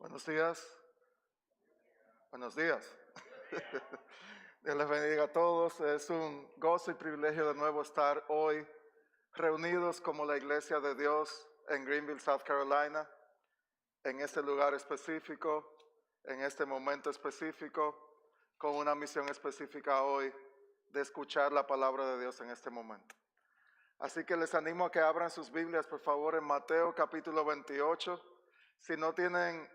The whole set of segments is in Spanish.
Buenos días. Buenos días. Dios les bendiga a todos. Es un gozo y privilegio de nuevo estar hoy reunidos como la Iglesia de Dios en Greenville, South Carolina, en este lugar específico, en este momento específico, con una misión específica hoy de escuchar la palabra de Dios en este momento. Así que les animo a que abran sus Biblias, por favor, en Mateo capítulo 28. Si no tienen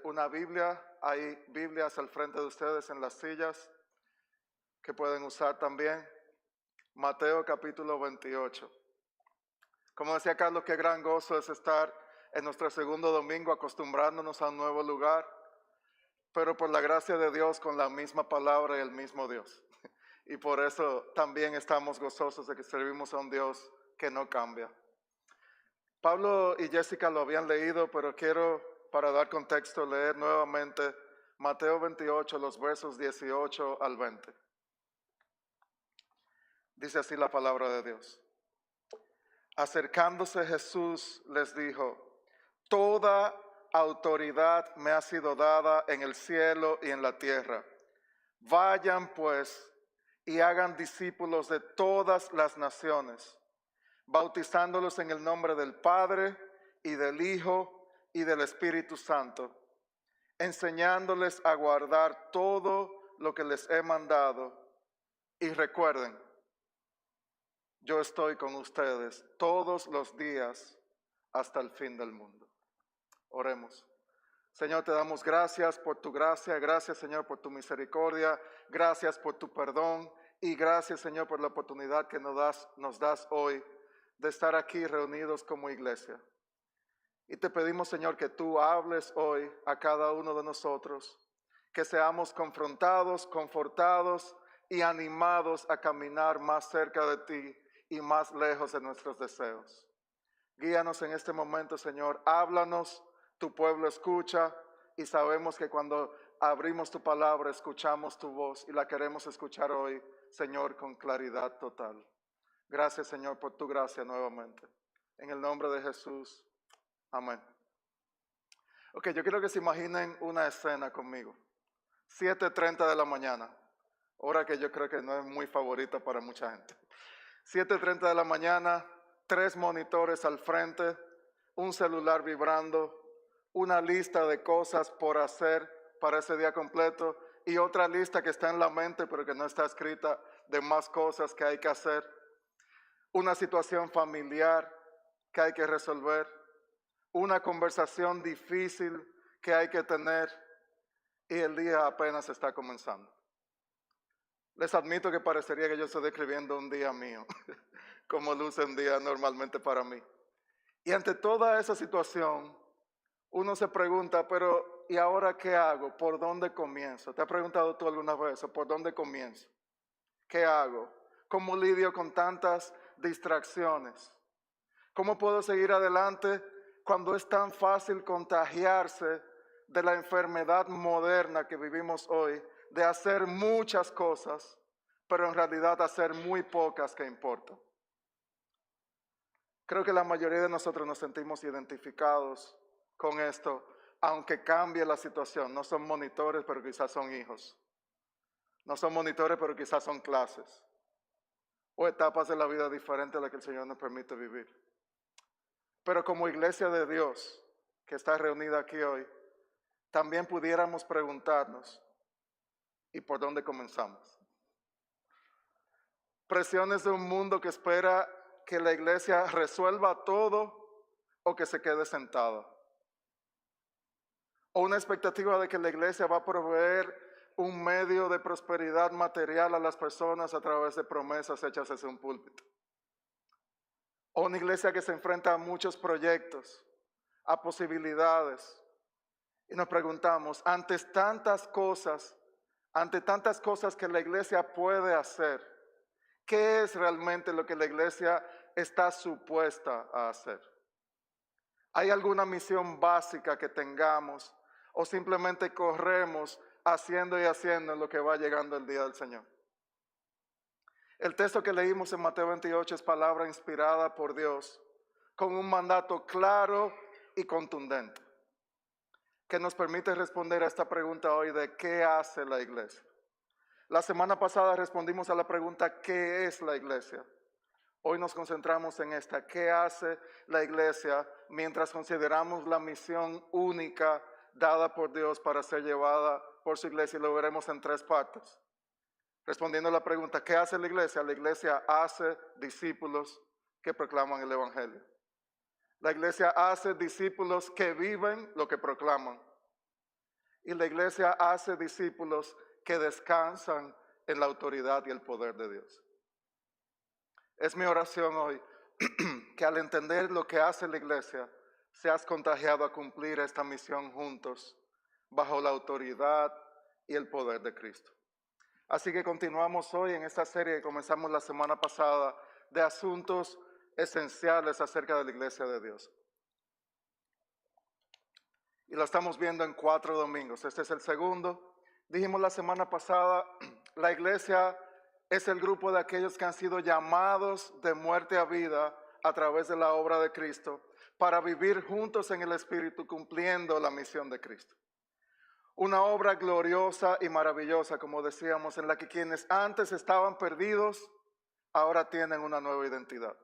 una Biblia, hay Biblias al frente de ustedes en las sillas que pueden usar también. Mateo capítulo 28. Como decía Carlos, qué gran gozo es estar en nuestro segundo domingo acostumbrándonos a un nuevo lugar, pero por la gracia de Dios con la misma palabra y el mismo Dios. Y por eso también estamos gozosos de que servimos a un Dios que no cambia. Pablo y Jessica lo habían leído, pero quiero, para dar contexto, leer nuevamente Mateo 28, los versos 18 al 20. Dice así la palabra de Dios. Acercándose Jesús les dijo: toda autoridad me ha sido dada en el cielo y en la tierra. Vayan pues y hagan discípulos de todas las naciones, bautizándolos en el nombre del Padre y del Hijo y del Espíritu Santo, enseñándoles a guardar todo lo que les he mandado. Y recuerden, yo estoy con ustedes todos los días hasta el fin del mundo. Oremos. Señor, te damos gracias por tu gracia, gracias Señor por tu misericordia, gracias por tu perdón y gracias Señor por la oportunidad que nos das hoy de estar aquí reunidos como iglesia. Y te pedimos Señor que tú hables hoy a cada uno de nosotros, que seamos confrontados, confortados y animados a caminar más cerca de ti y más lejos de nuestros deseos. Guíanos en este momento Señor, háblanos. Tu pueblo escucha y sabemos que cuando abrimos tu palabra escuchamos tu voz y la queremos escuchar hoy, Señor, con claridad total. Gracias, Señor, por tu gracia nuevamente. En el nombre de Jesús. Amén. Ok, yo quiero que se imaginen una escena conmigo. 7:30 de la mañana, hora que yo creo que no es muy favorita para mucha gente. 7:30 de la mañana, 3 monitores al frente, un celular vibrando, una lista de cosas por hacer para ese día completo y otra lista que está en la mente pero que no está escrita de más cosas que hay que hacer. Una situación familiar que hay que resolver, una conversación difícil que hay que tener y el día apenas está comenzando. Les admito que parecería que yo estoy describiendo un día mío, como luce un día normalmente para mí. Y ante toda esa situación, uno se pregunta, pero ¿y ahora qué hago? ¿Por dónde comienzo? ¿Te has preguntado tú alguna vez por dónde comienzo? ¿Qué hago? ¿Cómo lidio con tantas distracciones? ¿Cómo puedo seguir adelante cuando es tan fácil contagiarse de la enfermedad moderna que vivimos hoy, de hacer muchas cosas, pero en realidad hacer muy pocas que importan? Creo que la mayoría de nosotros nos sentimos identificados con esto, aunque cambie la situación. No son monitores, pero quizás son hijos. No son monitores, pero quizás son clases. O etapas de la vida diferentes a las que el Señor nos permite vivir. Pero como iglesia de Dios, que está reunida aquí hoy, también pudiéramos preguntarnos, ¿y por dónde comenzamos? Presiones de un mundo que espera que la iglesia resuelva todo o que se quede sentada. O una expectativa de que la iglesia va a proveer un medio de prosperidad material a las personas a través de promesas hechas desde un púlpito. O una iglesia que se enfrenta a muchos proyectos, a posibilidades. Y nos preguntamos, ante tantas cosas que la iglesia puede hacer, ¿qué es realmente lo que la iglesia está supuesta a hacer? ¿Hay alguna misión básica que tengamos o simplemente corremos haciendo y haciendo lo que va llegando el día del Señor? El texto que leímos en Mateo 28 es palabra inspirada por Dios con un mandato claro y contundente. que nos permite responder a esta pregunta hoy de ¿qué hace la iglesia? La semana pasada respondimos a la pregunta ¿qué es la iglesia? Hoy nos concentramos en esta, ¿qué hace la iglesia mientras consideramos la misión única dada por Dios para ser llevada por su iglesia? Y lo veremos en 3 partes. Respondiendo a la pregunta, ¿qué hace la iglesia? La iglesia hace discípulos que proclaman el evangelio. La iglesia hace discípulos que viven lo que proclaman. Y la iglesia hace discípulos que descansan en la autoridad y el poder de Dios. Es mi oración hoy que al entender lo que hace la iglesia, seas contagiado a cumplir esta misión juntos, bajo la autoridad y el poder de Cristo. Así que continuamos hoy en esta serie que comenzamos la semana pasada de asuntos esenciales acerca de la iglesia de Dios. Y lo estamos viendo en 4 domingos. Este es el segundo. Dijimos la semana pasada, la iglesia es el grupo de aquellos que han sido llamados de muerte a vida a través de la obra de Cristo para vivir juntos en el Espíritu cumpliendo la misión de Cristo. Una obra gloriosa y maravillosa, como decíamos, en la que quienes antes estaban perdidos, ahora tienen una nueva identidad.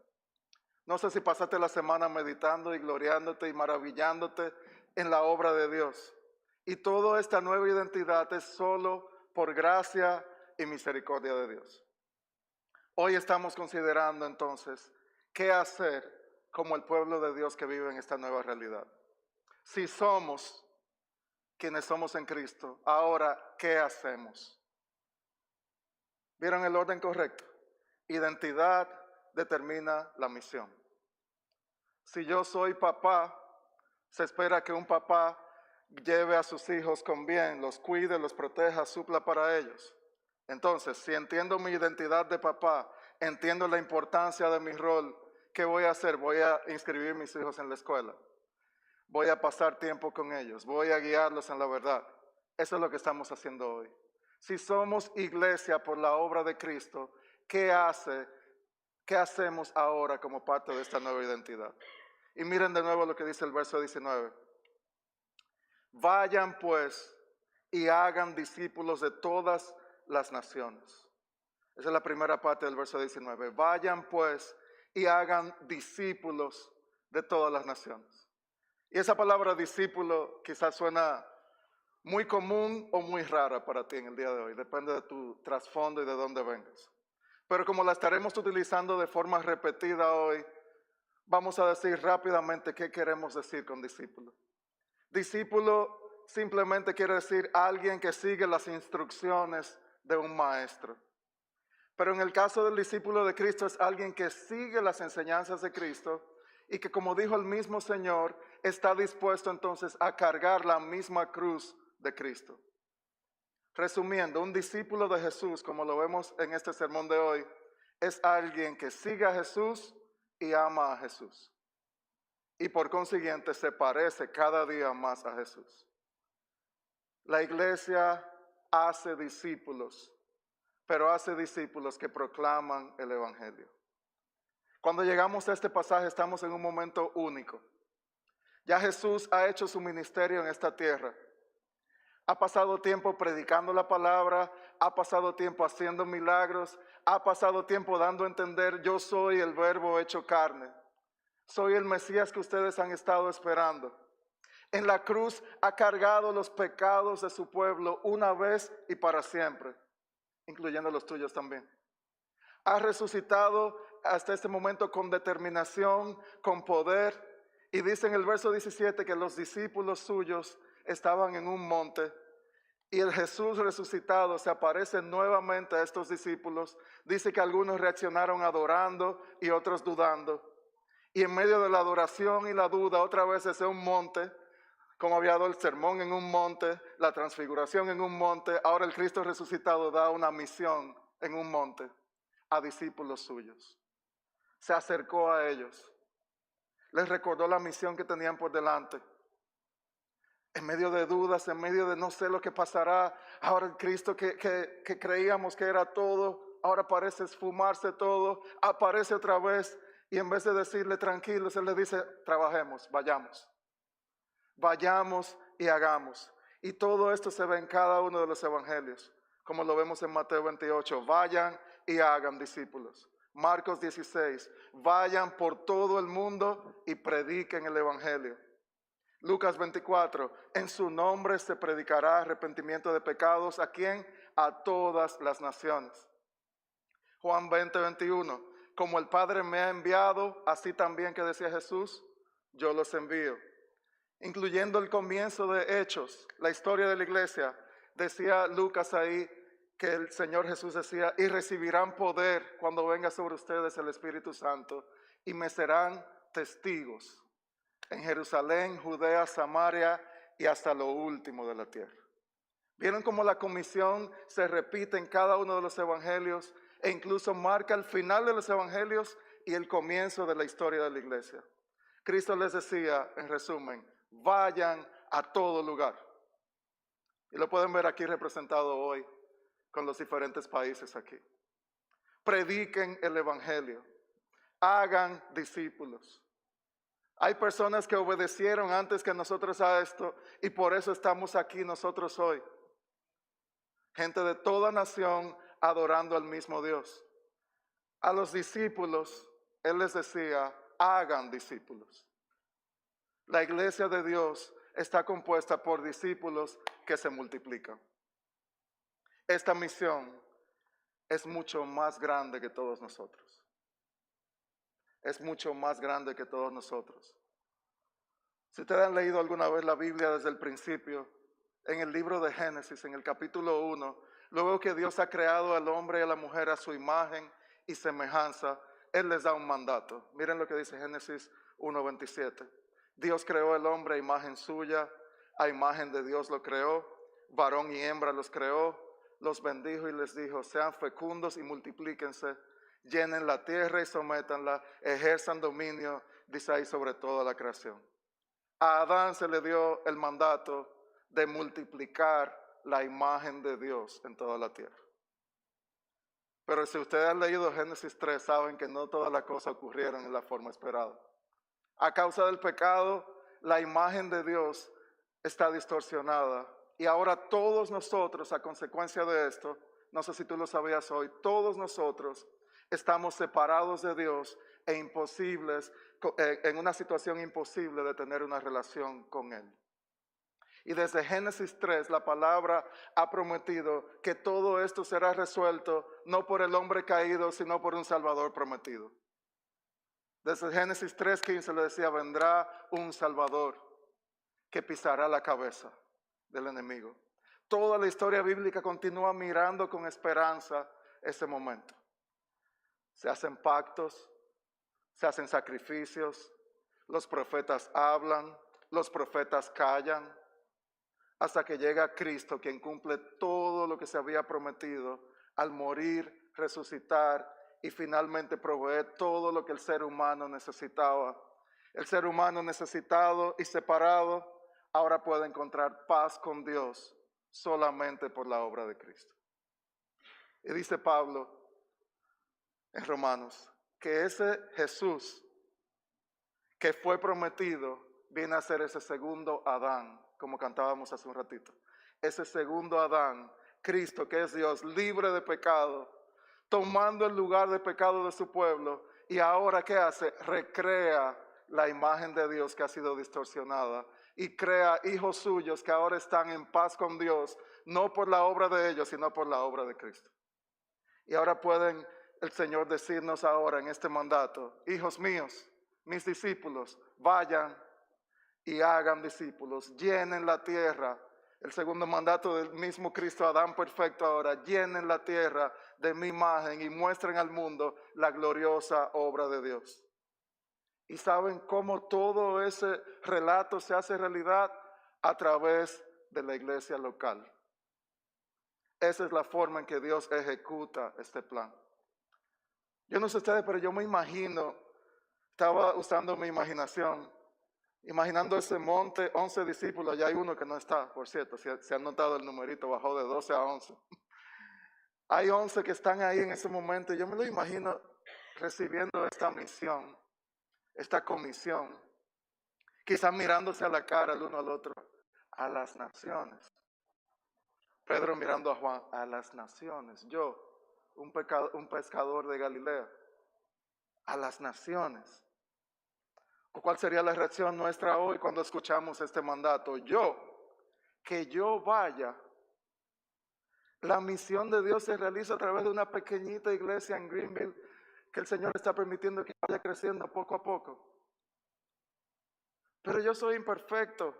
No sé si pasaste la semana meditando y gloriándote y maravillándote en la obra de Dios. Y toda esta nueva identidad es solo por gracia y misericordia de Dios. Hoy estamos considerando entonces qué hacer como el pueblo de Dios que vive en esta nueva realidad. Si somos quienes somos en Cristo, ahora, ¿qué hacemos? ¿Vieron el orden correcto? Identidad determina la misión. Si yo soy papá, se espera que un papá lleve a sus hijos con bien, los cuide, los proteja, supla para ellos. Entonces, si entiendo mi identidad de papá, entiendo la importancia de mi rol, ¿qué voy a hacer? Voy a inscribir a mis hijos en la escuela. Voy a pasar tiempo con ellos. Voy a guiarlos en la verdad. Eso es lo que estamos haciendo hoy. Si somos iglesia por la obra de Cristo, ¿qué hacemos ahora como parte de esta nueva identidad? Y miren de nuevo lo que dice el verso 19. Vayan pues y hagan discípulos de todas las naciones. Esa es la primera parte del verso 19. Vayan pues y hagan discípulos de todas las naciones. Y esa palabra discípulo quizás suena muy común o muy rara para ti en el día de hoy. Depende de tu trasfondo y de dónde vengas. Pero como la estaremos utilizando de forma repetida hoy, vamos a decir rápidamente qué queremos decir con discípulo. Discípulo simplemente quiere decir alguien que sigue las instrucciones de un maestro. Pero en el caso del discípulo de Cristo es alguien que sigue las enseñanzas de Cristo y que, como dijo el mismo Señor, está dispuesto entonces a cargar la misma cruz de Cristo. Resumiendo, un discípulo de Jesús, como lo vemos en este sermón de hoy, es alguien que sigue a Jesús y ama a Jesús. Y por consiguiente se parece cada día más a Jesús. La iglesia hace discípulos, pero hace discípulos que proclaman el evangelio. Cuando llegamos a este pasaje estamos en un momento único. Ya Jesús ha hecho su ministerio en esta tierra. Ha pasado tiempo predicando la palabra, ha pasado tiempo haciendo milagros, ha pasado tiempo dando a entender, yo soy el verbo hecho carne. Soy el Mesías que ustedes han estado esperando. En la cruz ha cargado los pecados de su pueblo una vez y para siempre, incluyendo los tuyos también. Ha resucitado hasta este momento con determinación, con poder. Y dice en el verso 17 que los discípulos suyos estaban en un monte y el Jesús resucitado se aparece nuevamente a estos discípulos. Dice que algunos reaccionaron adorando y otros dudando. Y en medio de la adoración y la duda, otra vez es un monte, como había dado el sermón en un monte, la transfiguración en un monte. Ahora el Cristo resucitado da una misión en un monte a discípulos suyos. Se acercó a ellos. Les recordó la misión que tenían por delante. En medio de dudas, en medio de no sé lo que pasará, ahora el Cristo que creíamos que era todo, ahora parece esfumarse todo, aparece otra vez y en vez de decirle tranquilos, Él le dice, trabajemos, vayamos. Vayamos y hagamos. Y todo esto se ve en cada uno de los evangelios, como lo vemos en Mateo 28. Vayan y hagan discípulos. Marcos 16. Vayan por todo el mundo y prediquen el evangelio. Lucas 24. En su nombre se predicará arrepentimiento de pecados. ¿A quién? A todas las naciones. Juan 20, 21. Como el Padre me ha enviado, así también que decía Jesús, yo los envío. Incluyendo el comienzo de Hechos, la historia de la iglesia, decía Lucas ahí que el Señor Jesús decía, y recibirán poder cuando venga sobre ustedes el Espíritu Santo, y me serán testigos en Jerusalén, Judea, Samaria y hasta lo último de la tierra. ¿Vieron cómo la comisión se repite en cada uno de los evangelios e incluso marca el final de los evangelios y el comienzo de la historia de la iglesia? Cristo les decía, en resumen, vayan a todo lugar. Y lo pueden ver aquí representado hoy con los diferentes países aquí. Prediquen el evangelio. Hagan discípulos. Hay personas que obedecieron antes que nosotros a esto y por eso estamos aquí nosotros hoy. Gente de toda nación adorando al mismo Dios. A los discípulos, Él les decía, hagan discípulos. La iglesia de Dios está compuesta por discípulos que se multiplican. Esta misión es mucho más grande que todos nosotros. Es mucho más grande que todos nosotros. Si ustedes han leído alguna vez la Biblia desde el principio, en el libro de Génesis, en el capítulo 1, luego que Dios ha creado al hombre y a la mujer a su imagen y semejanza, Él les da un mandato. Miren lo que dice Génesis 1:27. Dios creó al hombre a imagen suya, a imagen de Dios lo creó, varón y hembra los creó, los bendijo y les dijo, sean fecundos y multiplíquense, llenen la tierra y sométanla, ejerzan dominio, dice ahí, sobre toda la creación. A Adán se le dio el mandato de multiplicar la imagen de Dios en toda la tierra. Pero si ustedes han leído Génesis 3, saben que no todas las cosas ocurrieron en la forma esperada. A causa del pecado, la imagen de Dios está distorsionada. Y ahora todos nosotros, a consecuencia de esto, no sé si tú lo sabías hoy, todos nosotros estamos separados de Dios e imposibles, en una situación imposible de tener una relación con Él. Y desde Génesis 3 la palabra ha prometido que todo esto será resuelto no por el hombre caído, sino por un Salvador prometido. Desde Génesis 3:15 le decía, vendrá un Salvador que pisará la cabeza del enemigo. Toda la historia bíblica continúa mirando con esperanza ese momento. Se hacen pactos, se hacen sacrificios, los profetas hablan, los profetas callan, hasta que llega Cristo, quien cumple todo lo que se había prometido al morir, resucitar y finalmente proveer todo lo que el ser humano necesitaba. El ser humano necesitado y separado ahora puede encontrar paz con Dios solamente por la obra de Cristo. Y dice Pablo en Romanos que ese Jesús que fue prometido viene a ser ese segundo Adán, como cantábamos hace un ratito. Ese segundo Adán, Cristo, que es Dios, libre de pecado, tomando el lugar de pecado de su pueblo. Y ahora, ¿qué hace? Recrea la imagen de Dios que ha sido distorsionada y crea hijos suyos que ahora están en paz con Dios, no por la obra de ellos, sino por la obra de Cristo. Y ahora pueden el Señor decirnos ahora en este mandato, hijos míos, mis discípulos, vayan y hagan discípulos, llenen la tierra. El segundo mandato del mismo Cristo Adán perfecto ahora, llenen la tierra de mi imagen y muestren al mundo la gloriosa obra de Dios. ¿Y saben cómo todo ese relato se hace realidad? A través de la iglesia local. Esa es la forma en que Dios ejecuta este plan. Yo no sé ustedes, pero yo me imagino, estaba usando mi imaginación, imaginando ese monte, 11 discípulos, ya hay uno que no está, por cierto, se han notado el numerito, bajó de 12 a 11. Hay 11 que están ahí en ese momento, y yo me lo imagino recibiendo esta misión, esta comisión, quizás mirándose a la cara el uno al otro. a las naciones. Pedro mirando a Juan, a las naciones. Yo, un pescador de Galilea, a las naciones. ¿Cuál sería la reacción nuestra hoy cuando escuchamos este mandato? Que yo vaya. La misión de Dios se realiza a través de una pequeñita iglesia en Greenville que el Señor está permitiendo que vaya creciendo poco a poco. Pero yo soy imperfecto.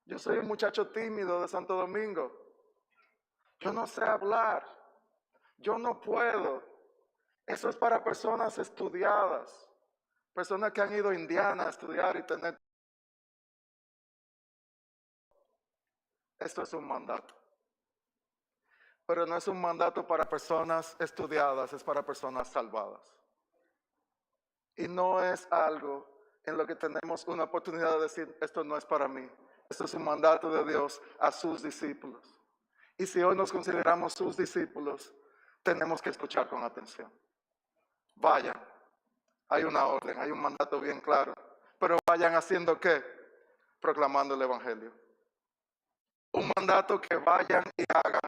Yo soy un muchacho tímido de Santo Domingo. Yo no sé hablar. Yo no puedo. Eso es para personas estudiadas. Personas que han ido a Indiana a estudiar y tener. Esto es un mandato. Pero no es un mandato para personas estudiadas, es para personas salvadas. Y no es algo en lo que tenemos una oportunidad de decir, esto no es para mí. Esto es un mandato de Dios a sus discípulos. Y si hoy nos consideramos sus discípulos, tenemos que escuchar con atención. Vayan, hay una orden, hay un mandato bien claro. Pero vayan haciendo ¿qué? Proclamando el Evangelio. Un mandato que vayan y hagan,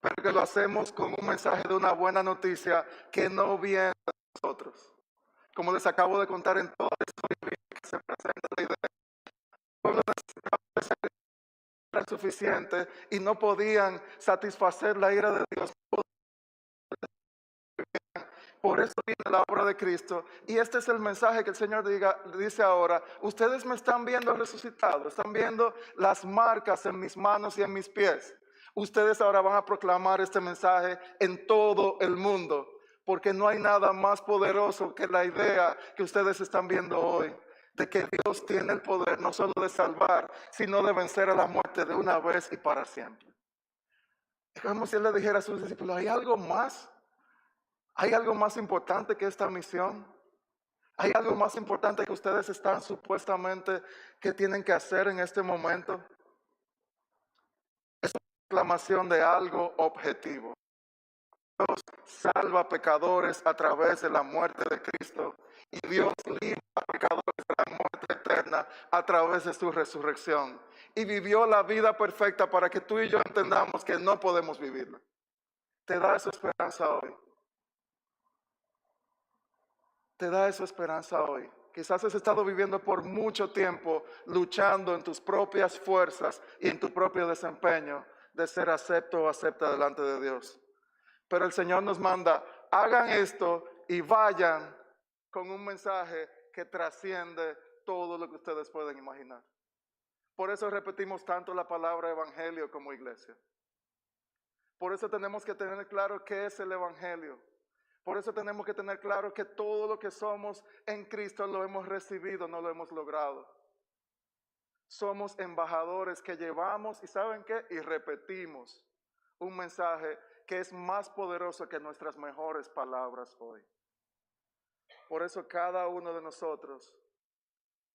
pero que lo hacemos con un mensaje de una buena noticia que no viene de nosotros. Como les acabo de contar en toda la historia que se presenta la idea, el pueblo necesitaba ser suficiente y no podían satisfacer la ira de Dios. Por eso viene la obra de Cristo. Y este es el mensaje que el Señor dice ahora. Ustedes me están viendo resucitado. Están viendo las marcas en mis manos y en mis pies. Ustedes ahora van a proclamar este mensaje en todo el mundo. Porque no hay nada más poderoso que la idea que ustedes están viendo hoy. De que Dios tiene el poder no solo de salvar, sino de vencer a la muerte de una vez y para siempre. Es como si Él le dijera a sus discípulos, ¿hay algo más? ¿Hay algo más importante que esta misión? ¿Hay algo más importante que ustedes están supuestamente que tienen que hacer en este momento? Es una proclamación de algo objetivo. Dios salva pecadores a través de la muerte de Cristo y Dios libra a pecadores de la muerte eterna a través de su resurrección. Y vivió la vida perfecta para que tú y yo entendamos que no podemos vivirla. Te da esa esperanza hoy. Te da esa esperanza hoy. Quizás has estado viviendo por mucho tiempo luchando en tus propias fuerzas y en tu propio desempeño de ser acepto o acepta delante de Dios. Pero el Señor nos manda, hagan esto y vayan con un mensaje que trasciende todo lo que ustedes pueden imaginar. Por eso repetimos tanto la palabra evangelio como iglesia. Por eso tenemos que tener claro qué es el evangelio. Por eso tenemos que tener claro que todo lo que somos en Cristo lo hemos recibido, no lo hemos logrado. Somos embajadores que llevamos y ¿saben qué? Y repetimos un mensaje que es más poderoso que nuestras mejores palabras hoy. Por eso cada uno de nosotros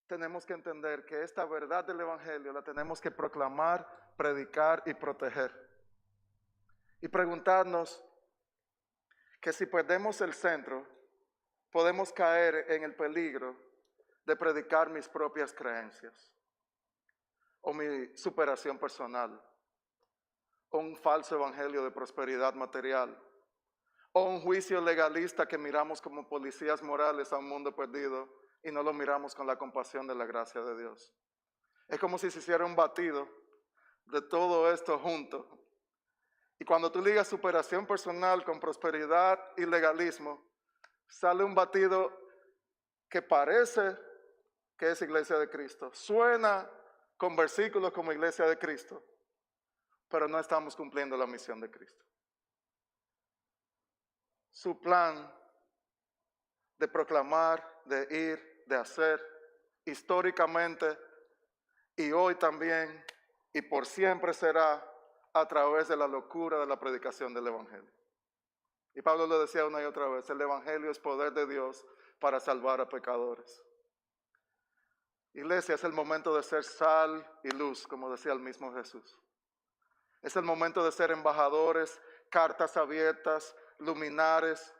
tenemos que entender que esta verdad del Evangelio la tenemos que proclamar, predicar y proteger. Y preguntarnos que si perdemos el centro, podemos caer en el peligro de predicar mis propias creencias o mi superación personal o un falso evangelio de prosperidad material o un juicio legalista que miramos como policías morales a un mundo perdido y no lo miramos con la compasión de la gracia de Dios. Es como si se hiciera un batido de todo esto junto. Y cuando tú ligas superación personal con prosperidad y legalismo, sale un batido que parece que es iglesia de Cristo. Suena con versículos como iglesia de Cristo, pero no estamos cumpliendo la misión de Cristo. Su plan de proclamar, de ir, de hacer, históricamente y hoy también y por siempre será a través de la locura de la predicación del Evangelio. Y Pablo lo decía una y otra vez, el Evangelio es poder de Dios para salvar a pecadores. Iglesia, es el momento de ser sal y luz, como decía el mismo Jesús. Es el momento de ser embajadores, cartas abiertas, luminares.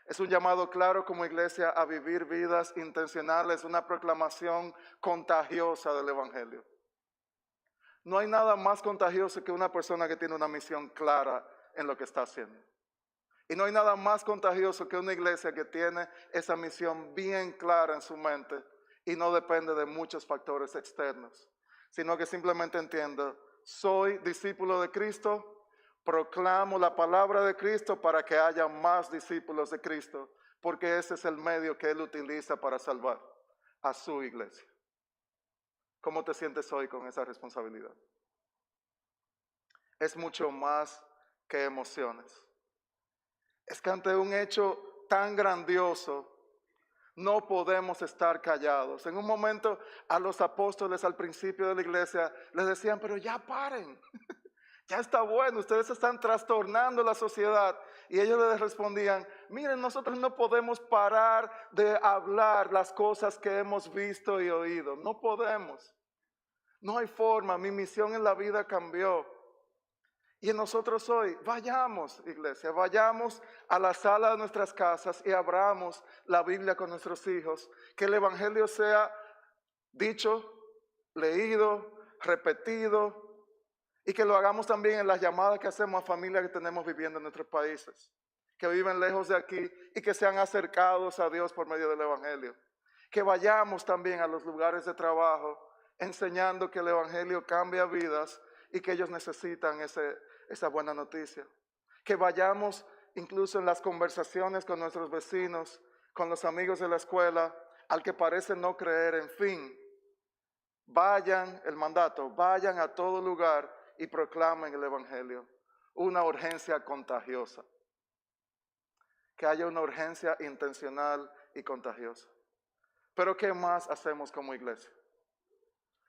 Es un llamado claro como iglesia a vivir vidas intencionales, una proclamación contagiosa del Evangelio. No hay nada más contagioso que una persona que tiene una misión clara en lo que está haciendo. Y no hay nada más contagioso que una iglesia que tiene esa misión bien clara en su mente y no depende de muchos factores externos, sino que simplemente entiendo, soy discípulo de Cristo, proclamo la palabra de Cristo para que haya más discípulos de Cristo, porque ese es el medio que Él utiliza para salvar a su iglesia. ¿Cómo te sientes hoy con esa responsabilidad? Es mucho más que emociones. Es que ante un hecho tan grandioso, no podemos estar callados. En un momento a los apóstoles al principio de la iglesia les decían, pero ya paren, ya está bueno, ustedes están trastornando la sociedad. Y ellos les respondían, miren, nosotros no podemos parar de hablar las cosas que hemos visto y oído. No podemos. No hay forma, mi misión en la vida cambió. Y en nosotros hoy, vayamos, iglesia, vayamos a la sala de nuestras casas y abramos la Biblia con nuestros hijos. Que el Evangelio sea dicho, leído, repetido, y que lo hagamos también en las llamadas que hacemos a familias que tenemos viviendo en nuestros países, que viven lejos de aquí y que sean acercados a Dios por medio del Evangelio. Que vayamos también a los lugares de trabajo enseñando que el Evangelio cambia vidas y que ellos necesitan esa buena noticia. Que vayamos incluso en las conversaciones con nuestros vecinos, con los amigos de la escuela, al que parece no creer, en fin. Vayan, el mandato, vayan a todo lugar y proclamen el Evangelio. Una urgencia contagiosa. Que haya una urgencia intencional y contagiosa. Pero ¿qué más hacemos como iglesia?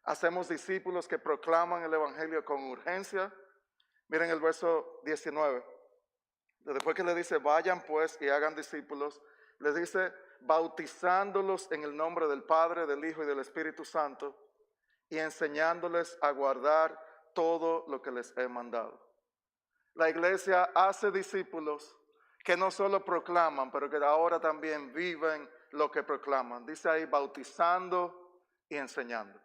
Hacemos discípulos que proclaman el Evangelio con urgencia. Miren el verso 19. Después que le dice, vayan pues y hagan discípulos, les dice, bautizándolos en el nombre del Padre, del Hijo y del Espíritu Santo, y enseñándoles a guardar todo lo que les he mandado. La iglesia hace discípulos que no solo proclaman, pero que ahora también viven lo que proclaman. Dice ahí, bautizando y enseñando.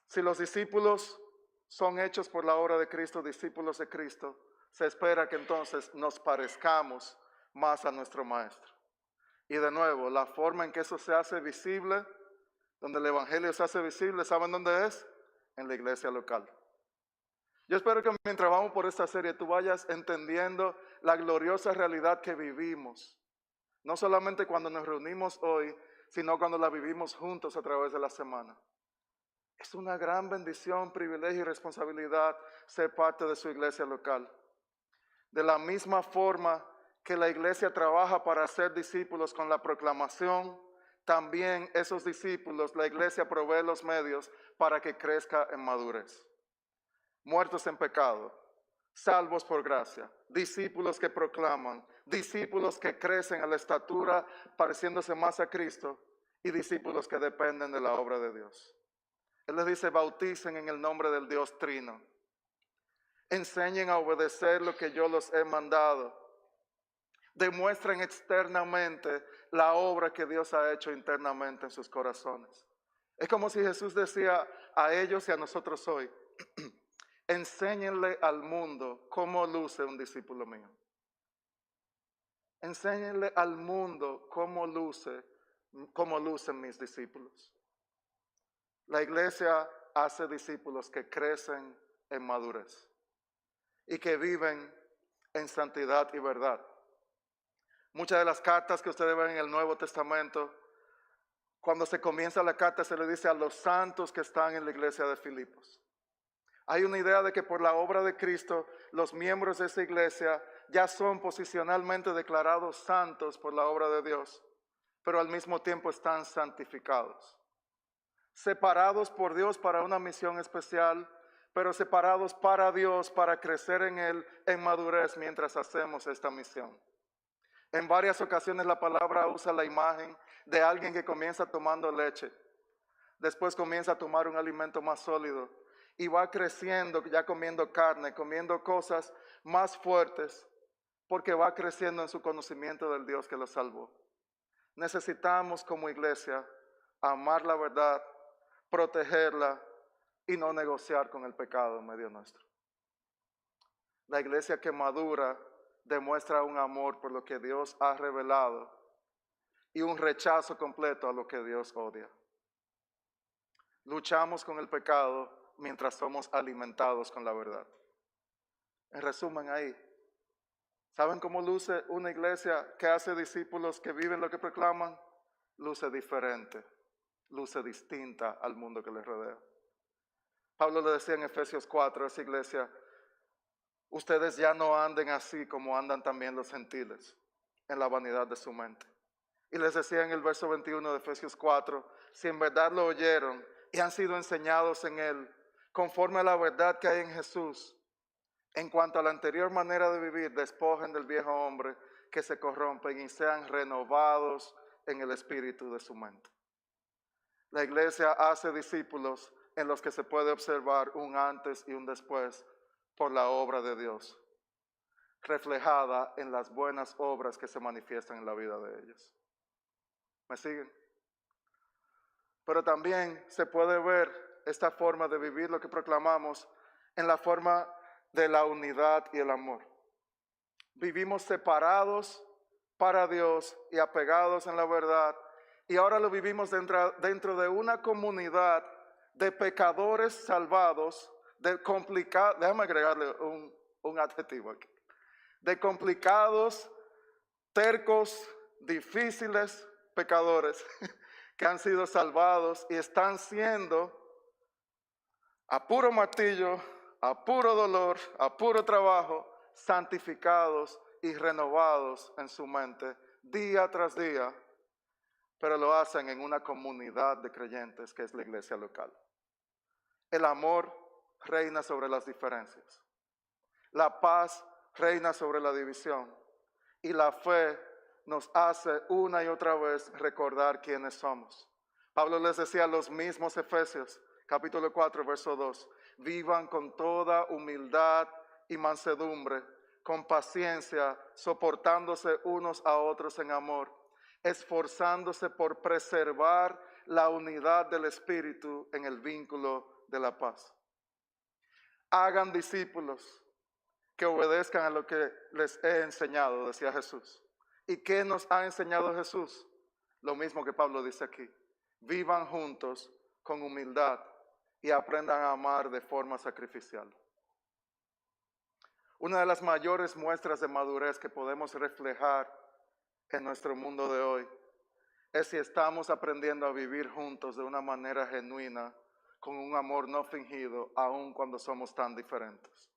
Si los discípulos son hechos por la obra de Cristo, discípulos de Cristo, se espera que entonces nos parezcamos más a nuestro Maestro. Y de nuevo, la forma en que eso se hace visible, donde el Evangelio se hace visible, ¿saben dónde es? En la iglesia local. Yo espero que mientras vamos por esta serie tú vayas entendiendo la gloriosa realidad que vivimos. No solamente cuando nos reunimos hoy, sino cuando la vivimos juntos a través de la semana. Es una gran bendición, privilegio y responsabilidad ser parte de su iglesia local. De la misma forma que la iglesia trabaja para hacer discípulos con la proclamación, también esos discípulos, la iglesia provee los medios para que crezca en madurez. Muertos en pecado, salvos por gracia, discípulos que proclaman, discípulos que crecen a la estatura pareciéndose más a Cristo y discípulos que dependen de la obra de Dios. Él les dice, bauticen en el nombre del Dios Trino. Enseñen a obedecer lo que yo los he mandado. Demuestren externamente la obra que Dios ha hecho internamente en sus corazones. Es como si Jesús decía a ellos y a nosotros hoy, enséñenle al mundo cómo luce un discípulo mío. Enséñenle al mundo cómo lucen mis discípulos. La iglesia hace discípulos que crecen en madurez y que viven en santidad y verdad. Muchas de las cartas que ustedes ven en el Nuevo Testamento, cuando se comienza la carta se le dice a los santos que están en la iglesia de Filipos. Hay una idea de que por la obra de Cristo, los miembros de esa iglesia ya son posicionalmente declarados santos por la obra de Dios, pero al mismo tiempo están santificados. Separados por Dios para una misión especial, pero separados para Dios para crecer en Él en madurez mientras hacemos esta misión. En varias ocasiones la palabra usa la imagen de alguien que comienza tomando leche, después comienza a tomar un alimento más sólido y va creciendo, ya comiendo carne, comiendo cosas más fuertes, porque va creciendo en su conocimiento del Dios que lo salvó. Necesitamos como iglesia amar la verdad, protegerla y no negociar con el pecado en medio nuestro. La iglesia que madura demuestra un amor por lo que Dios ha revelado y un rechazo completo a lo que Dios odia. Luchamos con el pecado mientras somos alimentados con la verdad. En resumen ahí, ¿saben cómo luce una iglesia que hace discípulos que viven lo que proclaman? Luce diferente, luce distinta al mundo que les rodea. Pablo le decía en Efesios 4 a esa iglesia: ustedes ya no anden así como andan también los gentiles, en la vanidad de su mente. Y les decía en el verso 21 de Efesios 4, si en verdad lo oyeron y han sido enseñados en él, conforme a la verdad que hay en Jesús, en cuanto a la anterior manera de vivir, despojen del viejo hombre que se corrompe y sean renovados en el espíritu de su mente. La iglesia hace discípulos en los que se puede observar un antes y un después por la obra de Dios, reflejada en las buenas obras que se manifiestan en la vida de ellos. ¿Me siguen? Pero también se puede ver esta forma de vivir lo que proclamamos en la forma de la unidad y el amor. Vivimos separados para Dios y apegados en la verdad, y ahora lo vivimos dentro de una comunidad de pecadores salvados, déjame agregarle un adjetivo aquí, de complicados, tercos, difíciles pecadores que han sido salvados y están siendo a puro martillo, a puro dolor, a puro trabajo, santificados y renovados en su mente día tras día, pero lo hacen en una comunidad de creyentes que es la iglesia local. El amor reina sobre las diferencias, la paz reina sobre la división y la fe nos hace una y otra vez recordar quiénes somos. Pablo les decía a los mismos Efesios, capítulo 4, verso 2, vivan con toda humildad y mansedumbre, con paciencia, soportándose unos a otros en amor, esforzándose por preservar la unidad del Espíritu en el vínculo de la paz. Hagan discípulos que obedezcan a lo que les he enseñado, decía Jesús. ¿Y qué nos ha enseñado Jesús? Lo mismo que Pablo dice aquí. Vivan juntos con humildad y aprendan a amar de forma sacrificial. Una de las mayores muestras de madurez que podemos reflejar en nuestro mundo de hoy es si estamos aprendiendo a vivir juntos de una manera genuina, con un amor no fingido, aun cuando somos tan diferentes.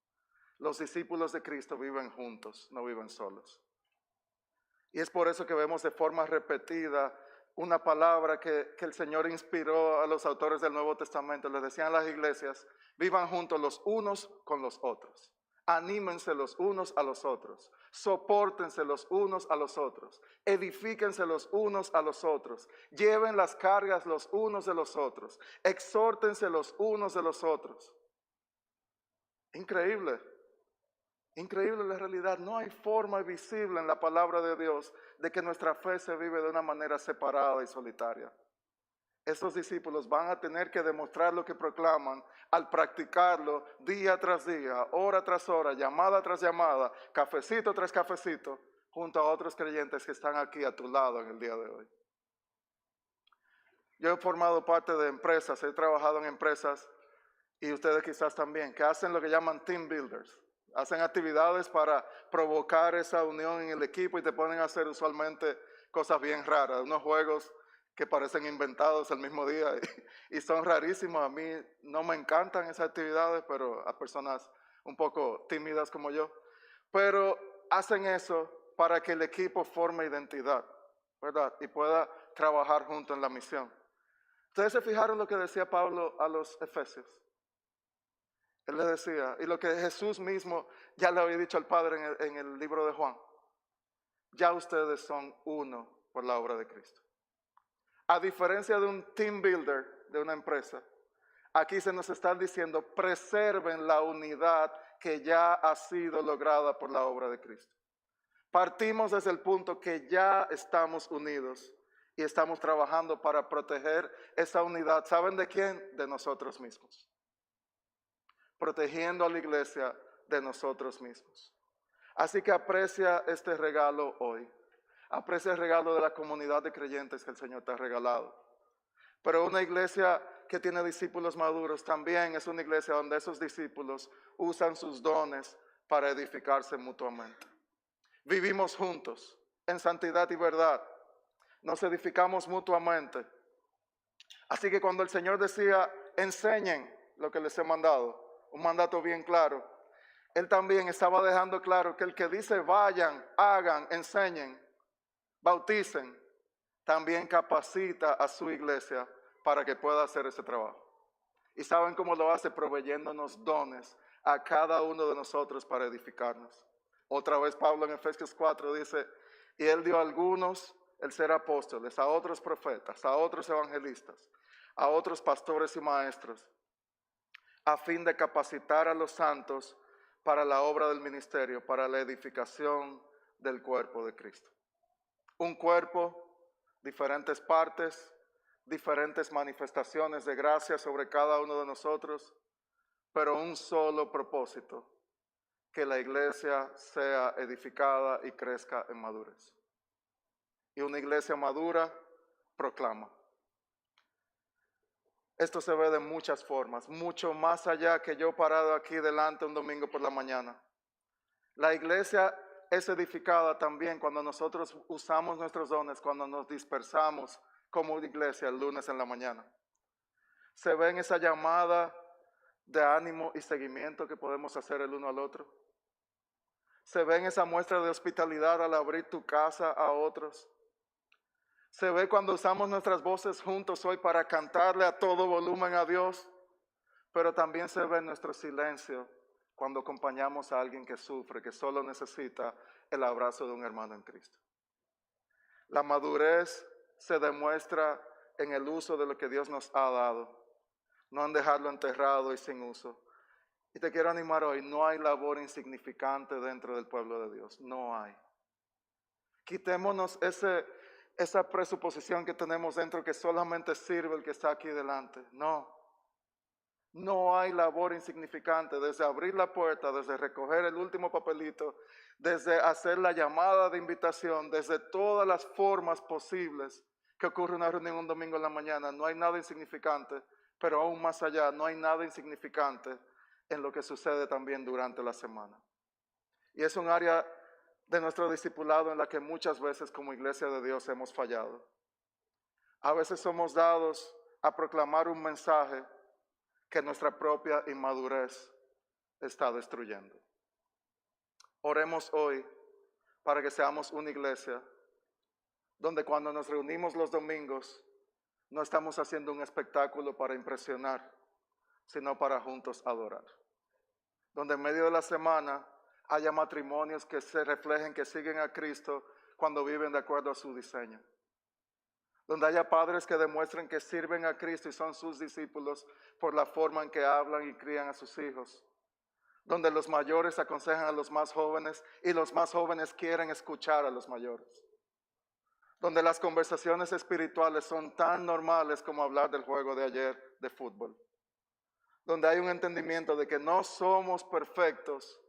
Los discípulos de Cristo viven juntos, no viven solos. Y es por eso que vemos de forma repetida una palabra que el Señor inspiró a los autores del Nuevo Testamento. Les decían a las iglesias: vivan juntos los unos con los otros. Anímense los unos a los otros. Sopórtense los unos a los otros. Edifíquense los unos a los otros. Lleven las cargas los unos de los otros. Exhórtense los unos de los otros. Increíble. Increíble la realidad. No hay forma visible en la palabra de Dios de que nuestra fe se vive de una manera separada y solitaria. Estos discípulos van a tener que demostrar lo que proclaman al practicarlo día tras día, hora tras hora, llamada tras llamada, cafecito tras cafecito, junto a otros creyentes que están aquí a tu lado en el día de hoy. Yo he formado parte de empresas, he trabajado en empresas, y ustedes quizás también, que hacen lo que llaman team builders. Hacen actividades para provocar esa unión en el equipo y te ponen a hacer usualmente cosas bien raras, unos juegos que parecen inventados el mismo día y son rarísimos. A mí no me encantan esas actividades, pero a personas un poco tímidas como yo. Pero hacen eso para que el equipo forme identidad, ¿verdad? Y pueda trabajar junto en la misión. ¿Ustedes se fijaron lo que decía Pablo a los Efesios? Él le decía, y lo que Jesús mismo ya le había dicho al Padre en el libro de Juan: ya ustedes son uno por la obra de Cristo. A diferencia de un team builder de una empresa, aquí se nos está diciendo: preserven la unidad que ya ha sido lograda por la obra de Cristo. Partimos desde el punto que ya estamos unidos y estamos trabajando para proteger esa unidad. ¿Saben de quién? De nosotros mismos. Protegiendo a la iglesia de nosotros mismos. Así que aprecia este regalo hoy. Aprecia el regalo de la comunidad de creyentes que el Señor te ha regalado. Pero una iglesia que tiene discípulos maduros también es una iglesia donde esos discípulos usan sus dones para edificarse mutuamente. Vivimos juntos en santidad y verdad. Nos edificamos mutuamente. Así que cuando el Señor decía, enseñen lo que les he mandado, un mandato bien claro, Él también estaba dejando claro que el que dice vayan, hagan, enseñen, bauticen, también capacita a su iglesia para que pueda hacer ese trabajo. ¿Y saben cómo lo hace? Proveyéndonos dones a cada uno de nosotros para edificarnos. Otra vez Pablo en Efesios 4 dice, y Él dio a algunos el ser apóstoles, a otros profetas, a otros evangelistas, a otros pastores y maestros, a fin de capacitar a los santos para la obra del ministerio, para la edificación del cuerpo de Cristo. Un cuerpo, diferentes partes, diferentes manifestaciones de gracia sobre cada uno de nosotros, pero un solo propósito, que la iglesia sea edificada y crezca en madurez. Y una iglesia madura proclama. Esto se ve de muchas formas, mucho más allá que yo parado aquí delante un domingo por la mañana. La iglesia es edificada también cuando nosotros usamos nuestros dones, cuando nos dispersamos como iglesia el lunes en la mañana. Se ve en esa llamada de ánimo y seguimiento que podemos hacer el uno al otro. Se ve en esa muestra de hospitalidad al abrir tu casa a otros. Se ve cuando usamos nuestras voces juntos hoy para cantarle a todo volumen a Dios, pero también se ve en nuestro silencio cuando acompañamos a alguien que sufre, que solo necesita el abrazo de un hermano en Cristo. La madurez se demuestra en el uso de lo que Dios nos ha dado, no en dejarlo enterrado y sin uso. Y te quiero animar hoy, no hay labor insignificante dentro del pueblo de Dios, no hay. Quitémonos esa presuposición que tenemos dentro que solamente sirve el que está aquí delante. No hay labor insignificante, desde abrir la puerta, desde recoger el último papelito, desde hacer la llamada de invitación, desde todas las formas posibles que ocurre una reunión un domingo en la mañana. No hay nada insignificante, pero aún más allá, no hay nada insignificante en lo que sucede también durante la semana. Y es un área de nuestro discipulado en la que muchas veces como iglesia de Dios hemos fallado. A veces somos dados a proclamar un mensaje que nuestra propia inmadurez está destruyendo. Oremos hoy para que seamos una iglesia donde cuando nos reunimos los domingos no estamos haciendo un espectáculo para impresionar, sino para juntos adorar. Donde en medio de la semana haya matrimonios que se reflejen, que siguen a Cristo cuando viven de acuerdo a su diseño. Donde haya padres que demuestren que sirven a Cristo y son sus discípulos por la forma en que hablan y crían a sus hijos. Donde los mayores aconsejan a los más jóvenes y los más jóvenes quieren escuchar a los mayores. Donde las conversaciones espirituales son tan normales como hablar del juego de ayer de fútbol. Donde hay un entendimiento de que no somos perfectos,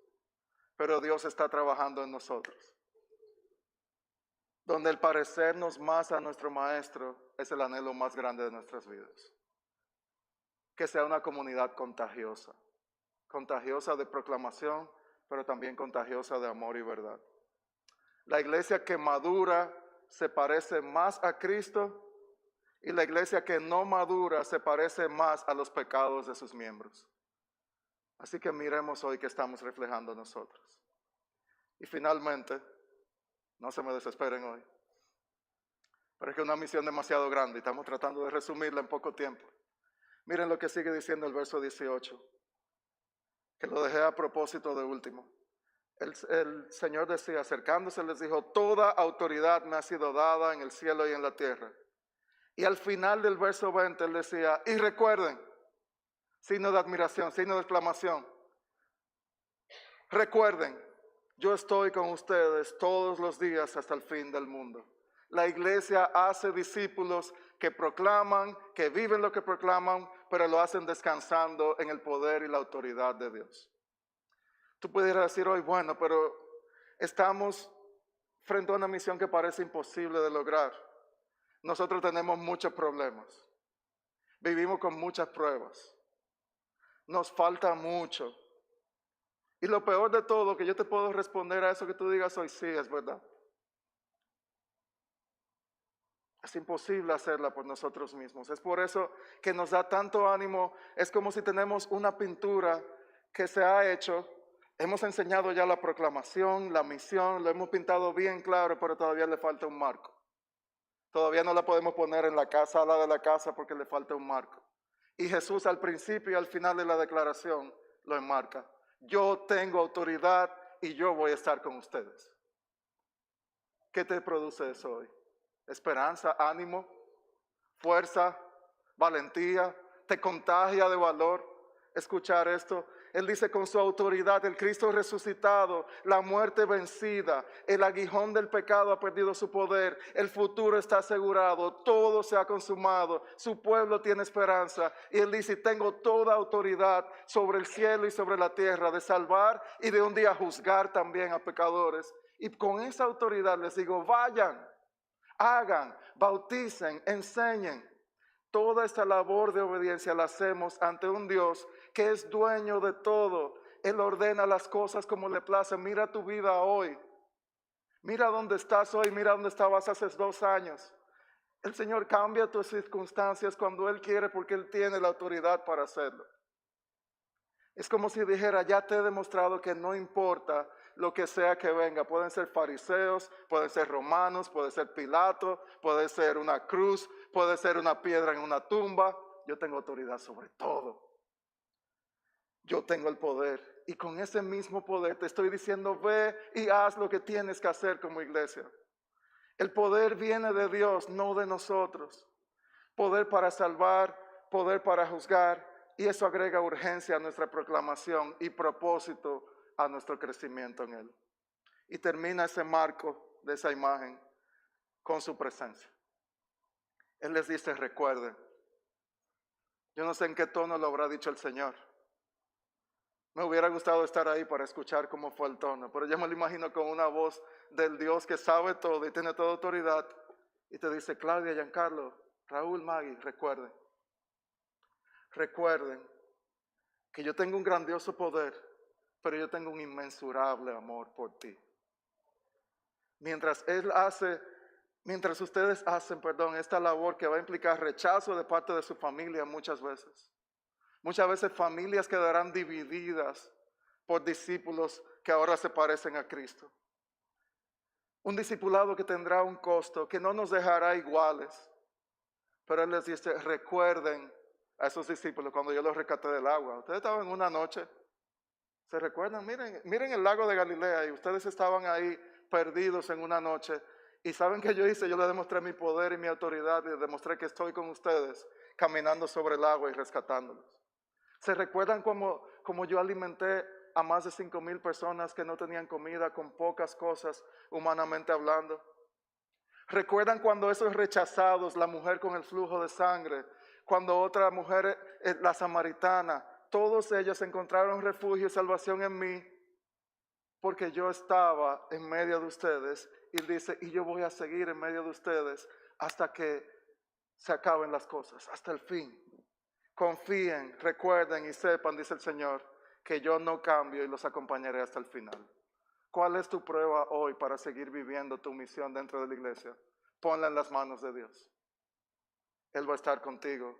pero Dios está trabajando en nosotros. Donde el parecernos más a nuestro Maestro es el anhelo más grande de nuestras vidas. Que sea una comunidad contagiosa, contagiosa de proclamación, pero también contagiosa de amor y verdad. La iglesia que madura se parece más a Cristo y la iglesia que no madura se parece más a los pecados de sus miembros. Así que miremos hoy que estamos reflejando nosotros. Y finalmente, no se me desesperen hoy, pero es que es una misión demasiado grande y estamos tratando de resumirla en poco tiempo. Miren lo que sigue diciendo el verso 18, que lo dejé a propósito de último. El Señor decía, acercándose les dijo, toda autoridad me ha sido dada en el cielo y en la tierra. Y al final del verso 20 él decía, y recuerden, signo de admiración, signo de exclamación, recuerden, yo estoy con ustedes todos los días hasta el fin del mundo. La iglesia hace discípulos que proclaman, que viven lo que proclaman, pero lo hacen descansando en el poder y la autoridad de Dios. Tú pudieras decir hoy, bueno, pero estamos frente a una misión que parece imposible de lograr. Nosotros tenemos muchos problemas. Vivimos con muchas pruebas. Nos falta mucho. Y lo peor de todo, que yo te puedo responder a eso que tú digas hoy, sí, es verdad. Es imposible hacerla por nosotros mismos. Es por eso que nos da tanto ánimo. Es como si tenemos una pintura que se ha hecho. Hemos enseñado ya la proclamación, la misión, lo hemos pintado bien claro, pero todavía le falta un marco. Todavía no la podemos poner en la sala de la casa porque le falta un marco. Y Jesús al principio y al final de la declaración lo enmarca. Yo tengo autoridad y yo voy a estar con ustedes. ¿Qué te produce eso hoy? Esperanza, ánimo, fuerza, valentía, te contagia de valor escuchar esto. Él dice con su autoridad, el Cristo resucitado, la muerte vencida, el aguijón del pecado ha perdido su poder, el futuro está asegurado, todo se ha consumado, su pueblo tiene esperanza. Y él dice, tengo toda autoridad sobre el cielo y sobre la tierra, de salvar y de un día juzgar también a pecadores. Y con esa autoridad les digo, vayan, hagan, bauticen, enseñen. Toda esta labor de obediencia la hacemos ante un Dios que es dueño de todo. Él ordena las cosas como le place. Mira tu vida hoy. Mira dónde estás hoy. Mira dónde estabas hace 2 años. El Señor cambia tus circunstancias cuando Él quiere porque Él tiene la autoridad para hacerlo. Es como si dijera, ya te he demostrado que no importa lo que sea que venga. Pueden ser fariseos, pueden ser romanos, puede ser Pilato, puede ser una cruz, puede ser una piedra en una tumba. Yo tengo autoridad sobre todo. Yo tengo el poder. Y con ese mismo poder te estoy diciendo, ve y haz lo que tienes que hacer como iglesia. El poder viene de Dios, no de nosotros. Poder para salvar, poder para juzgar. Y eso agrega urgencia a nuestra proclamación y propósito a nuestro crecimiento en Él. Y termina ese marco de esa imagen con su presencia. Él les dice, recuerden. Yo no sé en qué tono lo habrá dicho el Señor. Me hubiera gustado estar ahí para escuchar cómo fue el tono, pero yo me lo imagino con una voz del Dios que sabe todo y tiene toda autoridad. Y te dice, Claudia, Giancarlo, Raúl, Maggie, recuerden. Recuerden que yo tengo un grandioso poder, pero yo tengo un inmensurable amor por ti. Mientras ustedes hacen, esta labor que va a implicar rechazo de parte de su familia muchas veces. Muchas veces familias quedarán divididas por discípulos que ahora se parecen a Cristo. Un discipulado que tendrá un costo, que no nos dejará iguales. Pero Él les dice, recuerden a esos discípulos cuando yo los rescaté del agua. Ustedes estaban en una noche, ¿se recuerdan? Miren el lago de Galilea y ustedes estaban ahí perdidos en una noche. Y ¿saben qué yo hice? Yo les demostré mi poder y mi autoridad y les demostré que estoy con ustedes caminando sobre el agua y rescatándolos. ¿Se recuerdan cómo yo alimenté a más de 5,000 personas que no tenían comida con pocas cosas humanamente hablando? ¿Recuerdan cuando esos rechazados, la mujer con el flujo de sangre, cuando otra mujer, la samaritana, todos ellos encontraron refugio y salvación en mí? Porque yo estaba en medio de ustedes y dice, y yo voy a seguir en medio de ustedes hasta que se acaben las cosas, hasta el fin. Confíen, recuerden y sepan, dice el Señor, que yo no cambio y los acompañaré hasta el final. ¿Cuál es tu prueba hoy para seguir viviendo tu misión dentro de la iglesia? Ponla en las manos de Dios. Él va a estar contigo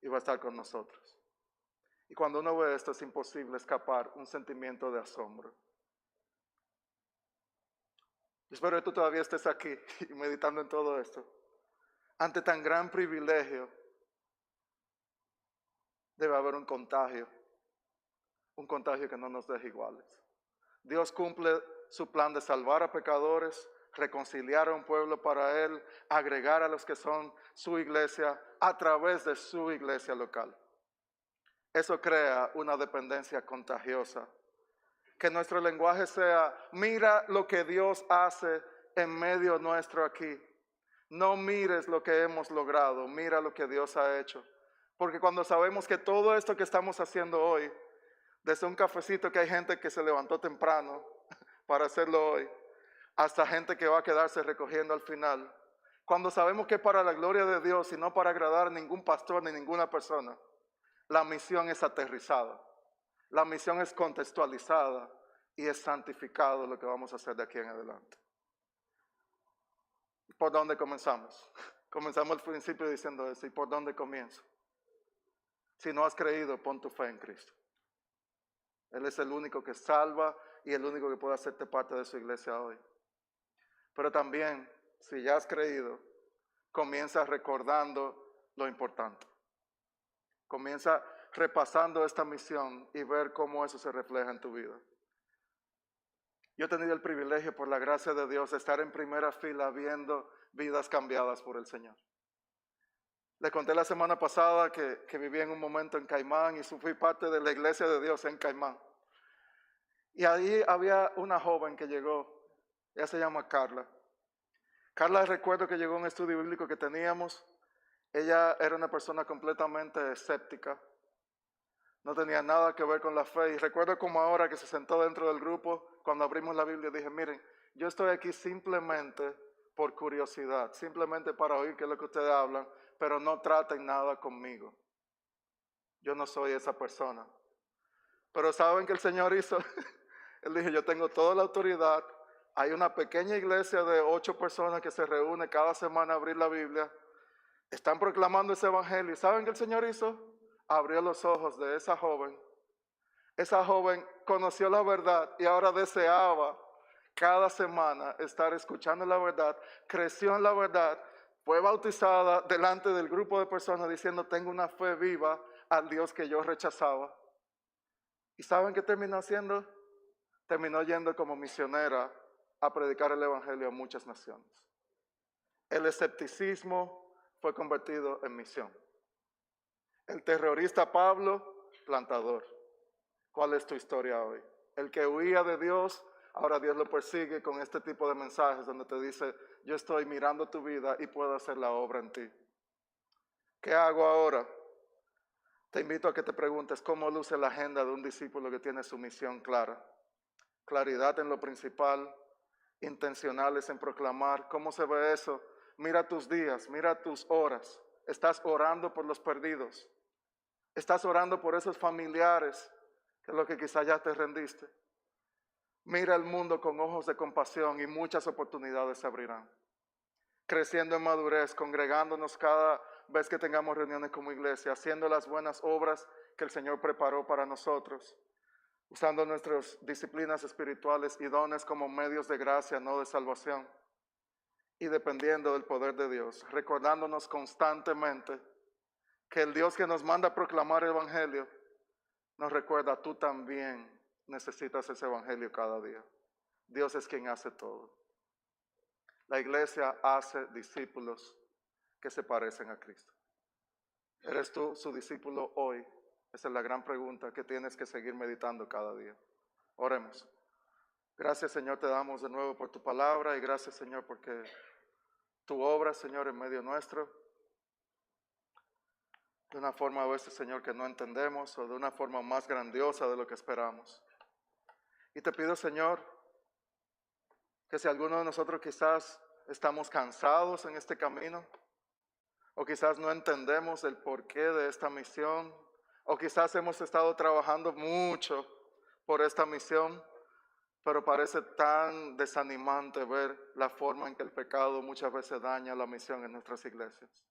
y va a estar con nosotros. Y cuando uno ve esto es imposible escapar un sentimiento de asombro. Yo espero que tú todavía estés aquí y meditando en todo esto. Ante tan gran privilegio, debe haber un contagio que no nos deje iguales. Dios cumple su plan de salvar a pecadores, reconciliar a un pueblo para Él, agregar a los que son su iglesia a través de su iglesia local. Eso crea una dependencia contagiosa. Que nuestro lenguaje sea, mira lo que Dios hace en medio nuestro aquí. No mires lo que hemos logrado, mira lo que Dios ha hecho. Porque cuando sabemos que todo esto que estamos haciendo hoy, desde un cafecito que hay gente que se levantó temprano para hacerlo hoy, hasta gente que va a quedarse recogiendo al final, cuando sabemos que es para la gloria de Dios y no para agradar a ningún pastor ni ninguna persona, la misión es aterrizada, la misión es contextualizada y es santificado lo que vamos a hacer de aquí en adelante. ¿Por dónde comenzamos? Comenzamos al principio diciendo eso. ¿Y por dónde comienzo? Si no has creído, pon tu fe en Cristo. Él es el único que salva y el único que puede hacerte parte de su iglesia hoy. Pero también, si ya has creído, comienza recordando lo importante. Comienza repasando esta misión y ver cómo eso se refleja en tu vida. Yo he tenido el privilegio, por la gracia de Dios, de estar en primera fila viendo vidas cambiadas por el Señor. Le conté la semana pasada que viví en un momento en Caimán y fui parte de la iglesia de Dios en Caimán. Y ahí había una joven que llegó, ella se llama Carla. Carla, recuerdo que llegó a un estudio bíblico que teníamos. Ella era una persona completamente escéptica. No tenía nada que ver con la fe. Y recuerdo como ahora que se sentó dentro del grupo, cuando abrimos la Biblia, dije, miren, yo estoy aquí simplemente por curiosidad, simplemente para oír qué es lo que ustedes hablan, pero no traten nada conmigo. Yo no soy esa persona. Pero ¿saben qué el Señor hizo? Él dijo, yo tengo toda la autoridad. Hay una pequeña iglesia de 8 personas que se reúne cada semana a abrir la Biblia. Están proclamando ese evangelio. ¿Y saben qué el Señor hizo? Abrió los ojos de esa joven. Esa joven conoció la verdad y ahora deseaba cada semana estar escuchando la verdad. Creció en la verdad. Fue bautizada delante del grupo de personas diciendo, tengo una fe viva al Dios que yo rechazaba. ¿Y saben qué terminó haciendo? Terminó yendo como misionera a predicar el evangelio a muchas naciones. El escepticismo fue convertido en misión. El terrorista Pablo, plantador. ¿Cuál es tu historia hoy? El que huía de Dios, ahora Dios lo persigue con este tipo de mensajes donde te dice, yo estoy mirando tu vida y puedo hacer la obra en ti. ¿Qué hago ahora? Te invito a que te preguntes cómo luce la agenda de un discípulo que tiene su misión clara. Claridad en lo principal, intencionales en proclamar. ¿Cómo se ve eso? Mira tus días, mira tus horas. Estás orando por los perdidos. Estás orando por esos familiares, que es lo que quizá ya te rendiste. Mira el mundo con ojos de compasión y muchas oportunidades se abrirán. Creciendo en madurez, congregándonos cada vez que tengamos reuniones como iglesia, haciendo las buenas obras que el Señor preparó para nosotros, usando nuestras disciplinas espirituales y dones como medios de gracia, no de salvación, y dependiendo del poder de Dios, recordándonos constantemente que el Dios que nos manda a proclamar el evangelio nos recuerda, tú también necesitas ese evangelio cada día. Dios es quien hace todo. La iglesia hace discípulos que se parecen a Cristo. ¿Eres tú su discípulo hoy? Esa es la gran pregunta que tienes que seguir meditando cada día. Oremos. Gracias, Señor, te damos de nuevo por tu palabra y gracias, Señor, porque tu obra, Señor, en medio nuestro, de una forma a veces, Señor, que no entendemos o de una forma más grandiosa de lo que esperamos. Y te pido, Señor, que si alguno de nosotros quizás estamos cansados en este camino, o quizás no entendemos el porqué de esta misión, o quizás hemos estado trabajando mucho por esta misión, pero parece tan desanimante ver la forma en que el pecado muchas veces daña la misión en nuestras iglesias.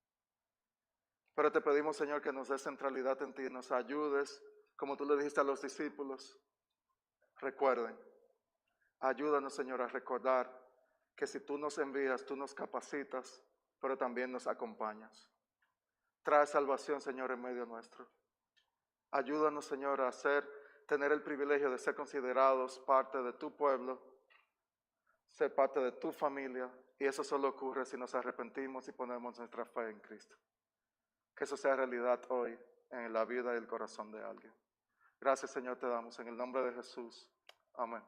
Pero te pedimos, Señor, que nos des centralidad en ti, nos ayudes, como tú le dijiste a los discípulos. Recuerden, ayúdanos, Señor, a recordar que si tú nos envías, tú nos capacitas, pero también nos acompañas. Trae salvación, Señor, en medio nuestro. Ayúdanos, Señor, a tener el privilegio de ser considerados parte de tu pueblo, ser parte de tu familia, y eso solo ocurre si nos arrepentimos y ponemos nuestra fe en Cristo. Que eso sea realidad hoy en la vida y el corazón de alguien. Gracias, Señor, te damos en el nombre de Jesús. Amén.